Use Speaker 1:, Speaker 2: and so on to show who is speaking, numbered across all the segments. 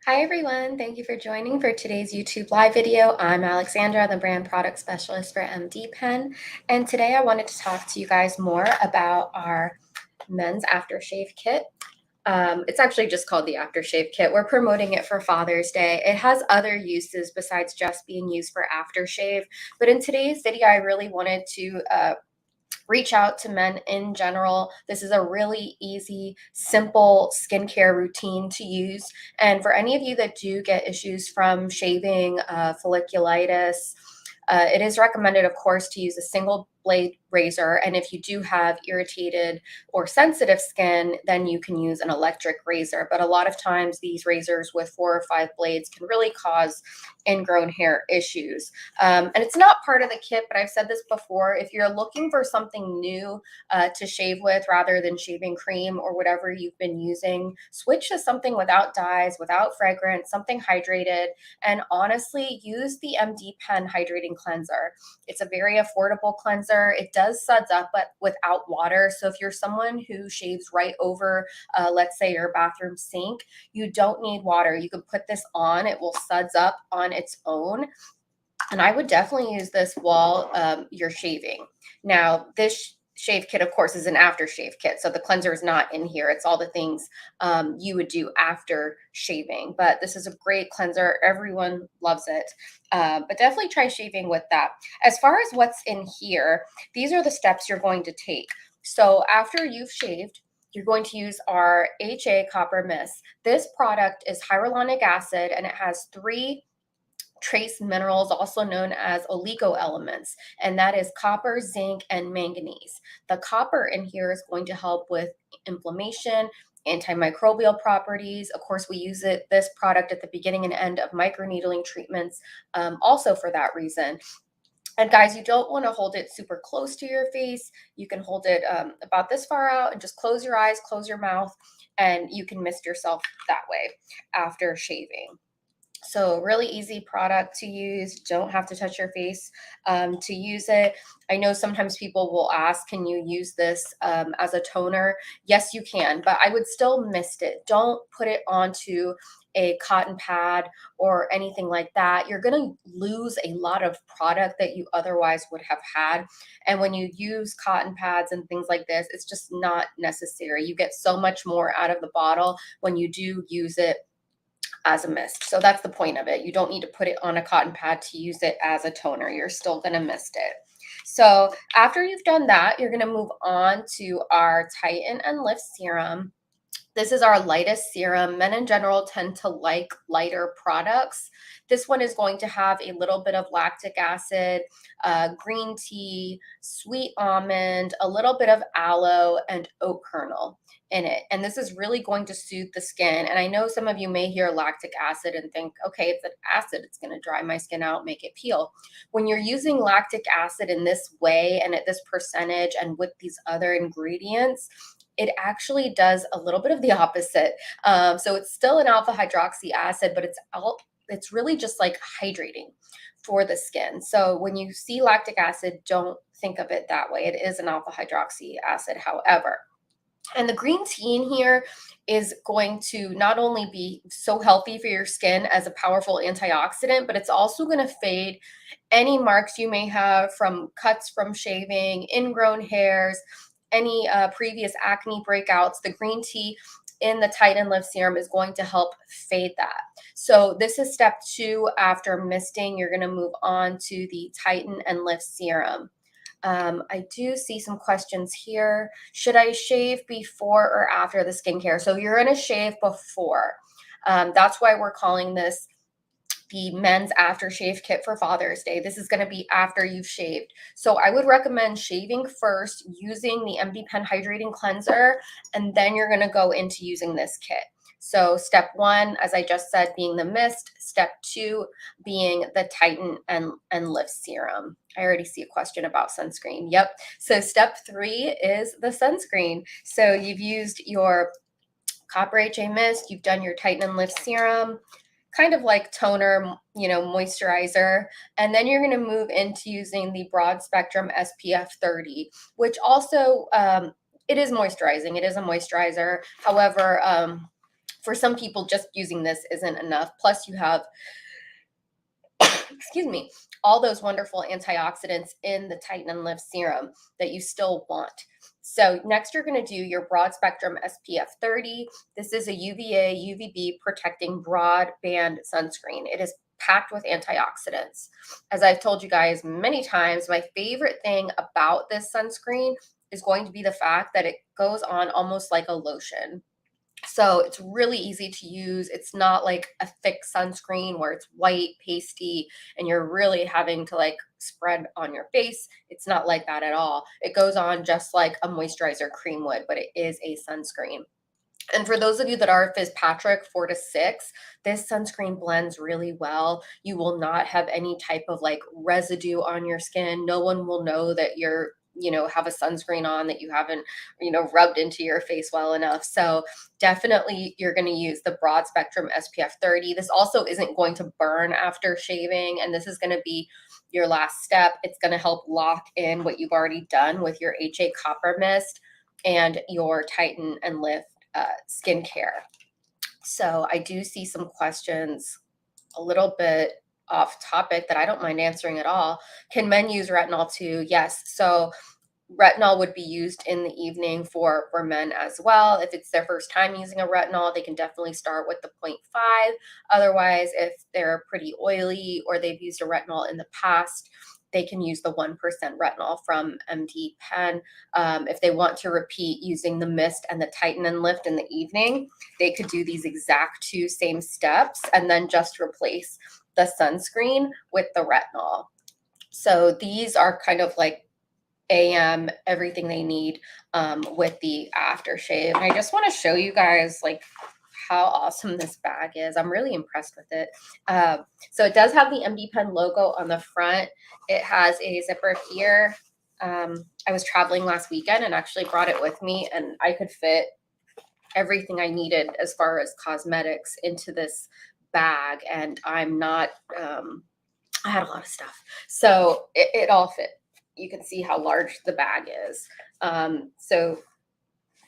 Speaker 1: Hi everyone, thank you for joining for today's YouTube live video. I'm Alexandra, the brand product specialist for MDPen, and today I wanted to talk to you guys more about our men's aftershave kit. It's actually just called the aftershave kit. We're promoting it for Father's Day. It has other uses besides just being used for aftershave, but in today's video I really wanted to reach out to men in general. This is a really easy, simple skincare routine to use. And for any of you that do get issues from shaving, folliculitis, it is recommended, of course, to use a single blade razor. And if you do have irritated or sensitive skin, then you can use an electric razor. But a lot of times, these razors with 4 or 5 blades can really cause ingrown hair issues. And it's not part of the kit, but I've said this before. If you're looking for something new to shave with rather than shaving cream or whatever you've been using, switch to something without dyes, without fragrance, something hydrated. And honestly, use the MDPen Hydrating Cleanser. It's a very affordable cleanser. It does suds up, but without water. So if you're someone who shaves right over, let's say, your bathroom sink, you don't need water. You can put this on. It will suds up on its own. And I would definitely use this while you're shaving. Now, this shave kit, of course, is an aftershave kit. So the cleanser is not in here. It's all the things you would do after shaving. But this is a great cleanser. Everyone loves it. But definitely try shaving with that. As far as what's in here, these are the steps you're going to take. So after you've shaved, you're going to use our HA Copper Mist. This product is hyaluronic acid and it has 3 trace minerals, also known as oligo elements, and that is copper, zinc, and manganese. The copper in here is going to help with inflammation, antimicrobial properties. Of course, we use this product at the beginning and end of microneedling treatments, also for that reason. And guys, you don't want to hold it super close to your face. You can hold it about this far out and just close your eyes, close your mouth, and you can mist yourself that way after shaving. So really easy product to use. Don't have to touch your face to use it. I know sometimes people will ask, can you use this as a toner? Yes, you can, but I would still mist it. Don't put it onto a cotton pad or anything like that. You're going to lose a lot of product that you otherwise would have had. And when you use cotton pads and things like this, it's just not necessary. You get so much more out of the bottle when you do use it as a mist. So that's the point of it. You don't need to put it on a cotton pad to use it as a toner. You're still going to mist it. So after you've done that, you're going to move on to our Tighten and Lift Serum. This is our lightest serum. Men in general tend to like lighter products. This one is going to have a little bit of lactic acid, green tea, sweet almond, a little bit of aloe, and oat kernel in it. And this is really going to soothe the skin. And I know some of you may hear lactic acid and think, okay, it's an acid, it's going to dry my skin out, make it peel. When you're using lactic acid in this way and at this percentage and with these other ingredients, it actually does a little bit of the opposite. So it's still an alpha hydroxy acid, but it's really just like hydrating for the skin. So when you see lactic acid, don't think of it that way. It is an alpha hydroxy acid, however. And the green tea in here is going to not only be so healthy for your skin as a powerful antioxidant, but it's also going to fade any marks you may have from cuts from shaving, ingrown hairs, any previous acne breakouts. The green tea in the Tighten Lift Serum is going to help fade that. So this is step 2 after misting. You're going to move on to the Tighten and Lift Serum. I do see some questions here. Should I shave before or after the skincare? So you're going to shave before. That's why we're calling this the men's aftershave kit for Father's Day. This is going to be after you've shaved. So I would recommend shaving first, using the MDPen Hydrating Cleanser, and then you're going to go into using this kit. So step 1, as I just said, being the mist. Step 2 being the Tighten and Lift Serum. I already see a question about sunscreen. Yep. So step 3 is the sunscreen. So you've used your Copper HA Mist, you've done your Tighten and Lift Serum, kind of like toner, moisturizer. And then you're going to move into using the broad spectrum SPF 30, which also, it is moisturizing. It is a moisturizer. However, For some people, just using this isn't enough. Plus, you have, excuse me, all those wonderful antioxidants in the Tighten and Lift Serum that you still want. So next, you're going to do your broad spectrum SPF 30. This is a UVA, UVB protecting broadband sunscreen. It is packed with antioxidants. As I've told you guys many times, my favorite thing about this sunscreen is going to be the fact that it goes on almost like a lotion. So it's really easy to use. It's not like a thick sunscreen where it's white, pasty, and you're really having to like spread on your face. It's not like that at all. It goes on just like a moisturizer cream would, but it is a sunscreen. And for those of you that are Fitzpatrick 4 to 6, this sunscreen blends really well. You will not have any type of like residue on your skin. No one will know that you're, have a sunscreen on that you haven't, rubbed into your face well enough. So definitely you're going to use the broad spectrum SPF 30. This also isn't going to burn after shaving. And this is going to be your last step. It's going to help lock in what you've already done with your HA Copper Mist and your Tighten and Lift skincare. So I do see some questions a little bit off topic that I don't mind answering at all. Can men use retinol too? Yes. So retinol would be used in the evening for men as well. If it's their first time using a retinol, they can definitely start with the 0.5. Otherwise, if they're pretty oily or they've used a retinol in the past, they can use the 1% retinol from MDPen. If they want to repeat using the mist and the Tighten and Lift in the evening, they could do these exact two same steps and then just replace the sunscreen with the retinol. So these are kind of like AM, everything they need with the aftershave. And I just want to show you guys like how awesome this bag is. I'm really impressed with it. So it does have the MDPen logo on the front. It has a zipper here. I was traveling last weekend and actually brought it with me, and I could fit everything I needed as far as cosmetics into this bag. And I'm not, I had a lot of stuff. So it all fit. You can see how large the bag is. So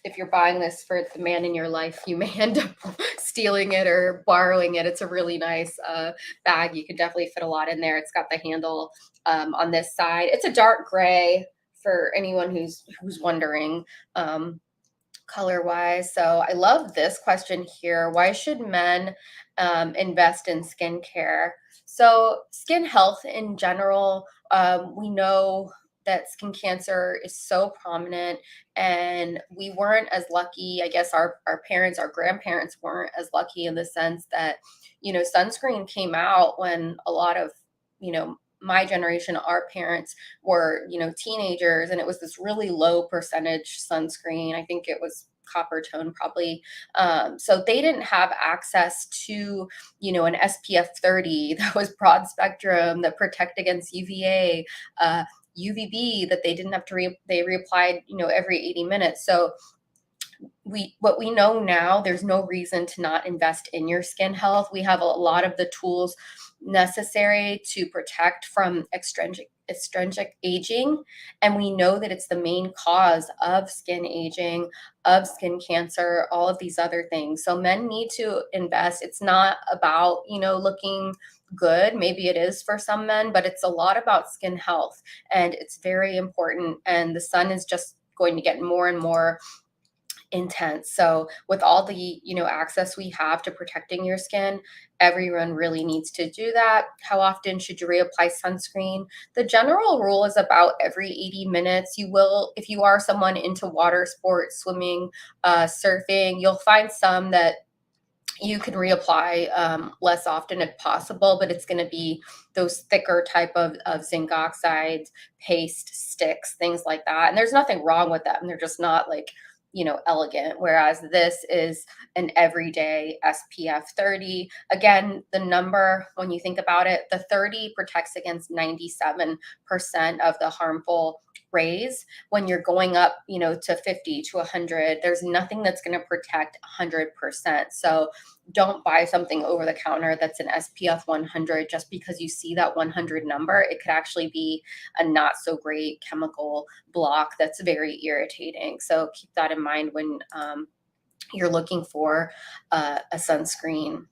Speaker 1: if you're buying this for the man in your life, you may end up stealing it or borrowing it. It's a really nice bag. You can definitely fit a lot in there. It's got the handle on this side. It's a dark gray for anyone who's wondering color wise. So I love this question here. Why should men invest in skincare? So skin health in general, we know that skin cancer is so prominent, and we weren't as lucky. I guess our parents, our grandparents weren't as lucky in the sense that, sunscreen came out when a lot of, my generation, our parents were, teenagers, and it was this really low percentage sunscreen. I think it was copper tone probably. So they didn't have access to, an SPF 30 that was broad spectrum that protect against UVA, UVB that they didn't have to they reapplied, every 80 minutes. So what we know now, there's no reason to not invest in your skin health. We have a lot of the tools necessary to protect from extrinsic aging, and we know that it's the main cause of skin aging, of skin cancer, all of these other things. So men need to invest. It's not about, looking good. Maybe it is for some men, but it's a lot about skin health, and it's very important. And the sun is just going to get more and more intense. So with all the, access we have to protecting your skin, everyone really needs to do that. How often should you reapply sunscreen? The general rule is about every 80 minutes. You will, if you are someone into water sports, swimming, surfing, you'll find some that you can reapply less often if possible, but it's going to be those thicker type of zinc oxides, paste sticks, things like that. And there's nothing wrong with them. They're just not like, elegant. Whereas this is an everyday SPF 30. Again, the number, when you think about it, the 30 protects against 97% of the harmful rays. When you're going up, to 50 to 100, there's nothing that's going to protect 100%. So don't buy something over the counter that's an SPF 100 just because you see that 100 number. It could actually be a not so great chemical block that's very irritating. So keep that in mind when you're looking for a sunscreen.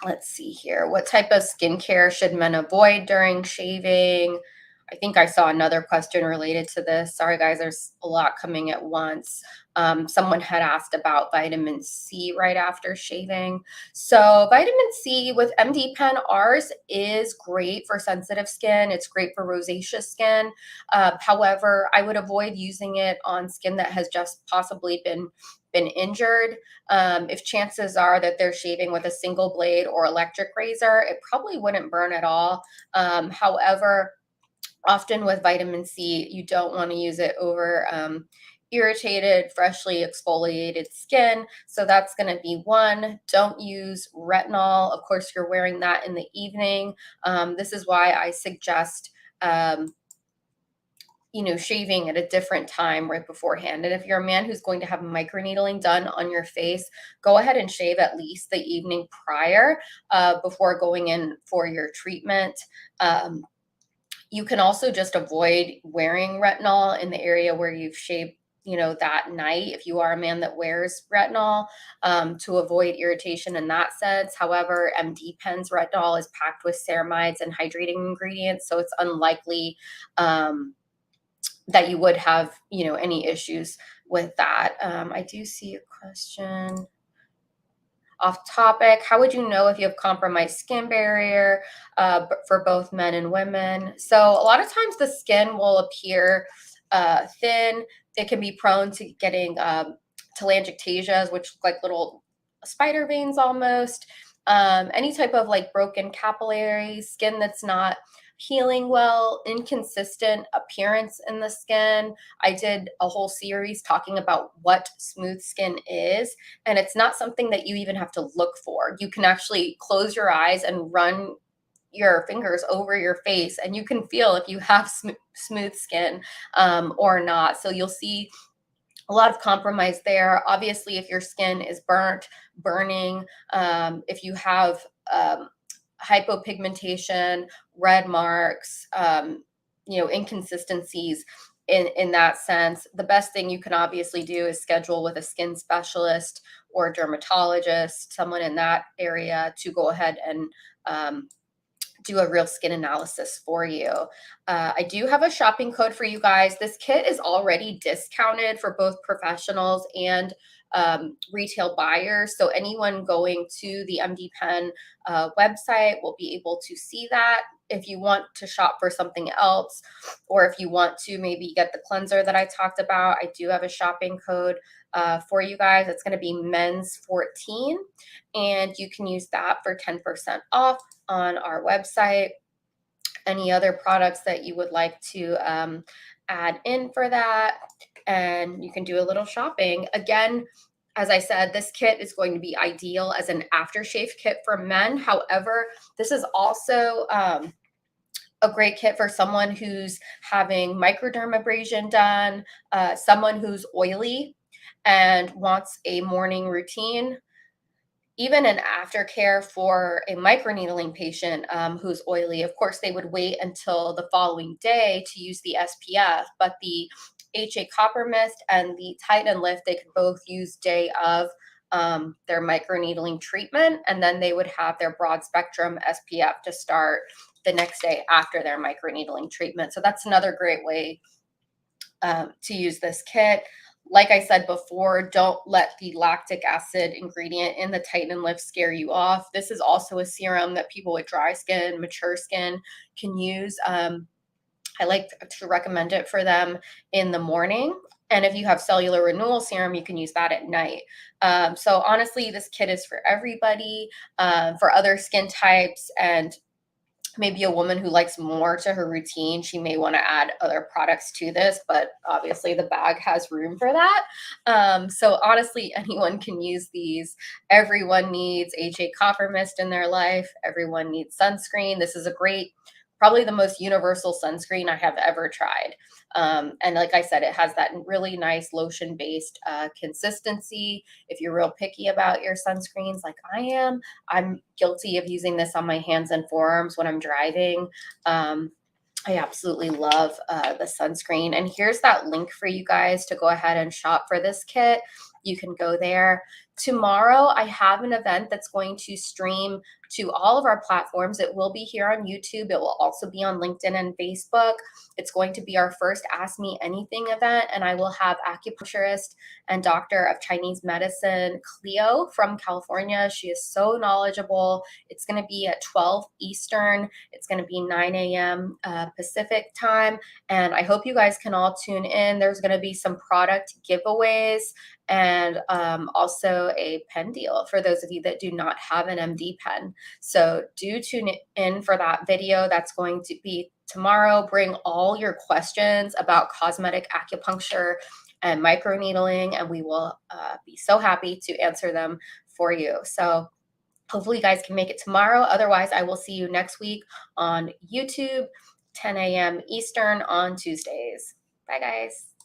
Speaker 1: Let's see here. What type of skincare should men avoid during shaving? I think I saw another question related to this. Sorry, guys, there's a lot coming at once. Someone had asked about vitamin C right after shaving. So, vitamin C with MDPen, ours is great for sensitive skin. It's great for rosacea skin. However, I would avoid using it on skin that has just possibly been injured. If chances are that they're shaving with a single blade or electric razor, it probably wouldn't burn at all. However, often with vitamin C, you don't want to use it over irritated, freshly exfoliated skin. So that's going to be one. Don't use retinol. Of course, you're wearing that in the evening. This is why I suggest shaving at a different time right beforehand. And if you're a man who's going to have microneedling done on your face, go ahead and shave at least the evening prior before going in for your treatment. You can also just avoid wearing retinol in the area where you've shaved that night if you are a man that wears retinol, to avoid irritation in that sense. However, MDPen's retinol is packed with ceramides and hydrating ingredients, so it's unlikely that you would have, any issues with that. I do see a question off topic. How would you know if you have compromised skin barrier for both men and women? So a lot of times the skin will appear thin. It can be prone to getting telangiectasias, which look like little spider veins almost. Any type of like broken capillary skin that's not healing well, inconsistent appearance in the skin. I did a whole series talking about what smooth skin is, and it's not something that you even have to look for. You can actually close your eyes and run your fingers over your face, and you can feel if you have smooth skin or not. So you'll see a lot of compromise there. Obviously, if your skin is burning, if you have hypopigmentation, red marks, inconsistencies in that sense, the best thing you can obviously do is schedule with a skin specialist or a dermatologist, someone in that area, to go ahead and do a real skin analysis for you. I do have a shopping code for you guys. This kit is already discounted for both professionals and retail buyers. So anyone going to the MDPen website will be able to see that. If you want to shop for something else, or if you want to maybe get the cleanser that I talked about, I do have a shopping code for you guys. It's going to be men's 14, and you can use that for 10% off on our website. Any other products that you would like to add in for that, and you can do a little shopping. Again, as I said, this kit is going to be ideal as an aftershave kit for men. However, this is also a great kit for someone who's having microdermabrasion done, someone who's oily and wants a morning routine, even an aftercare for a microneedling patient who's oily. Of course, they would wait until the following day to use the SPF, but the HA Copper Mist and the Tighten Lift, they could both use day of their microneedling treatment, and then they would have their broad spectrum SPF to start the next day after their microneedling treatment. So that's another great way to use this kit. Like I said before, don't let the lactic acid ingredient in the Tighten and Lift scare you off. This is also a serum that people with dry skin, mature skin can use. I like to recommend it for them in the morning. And if you have cellular renewal serum, you can use that at night. So honestly, this kit is for everybody, for other skin types, and maybe a woman who likes more to her routine, she may want to add other products to this, but obviously the bag has room for that. So honestly, anyone can use these. Everyone needs HA Copper Mist in their life. Everyone needs sunscreen. This is a great, probably the most universal sunscreen I have ever tried. And like I said, it has that really nice lotion-based consistency. If you're real picky about your sunscreens like I am, I'm guilty of using this on my hands and forearms when I'm driving. I absolutely love the sunscreen. And here's that link for you guys to go ahead and shop for this kit. you can go there. Tomorrow, I have an event that's going to stream to all of our platforms. It will be here on YouTube. It will also be on LinkedIn and Facebook. It's going to be our first Ask Me Anything event, and I will have acupuncturist and doctor of Chinese medicine, Cleo from California. She is so knowledgeable. It's going to be at 12 Eastern. It's going to be 9 a.m. Pacific time. And I hope you guys can all tune in. There's going to be some product giveaways and also a pen deal for those of you that do not have an MD pen. So do tune in for that video. That's going to be tomorrow. Bring all your questions about cosmetic acupuncture and microneedling, and we will be so happy to answer them for you. So hopefully you guys can make it tomorrow. Otherwise, I will see you next week on YouTube, 10 a.m. Eastern on Tuesdays. Bye, guys.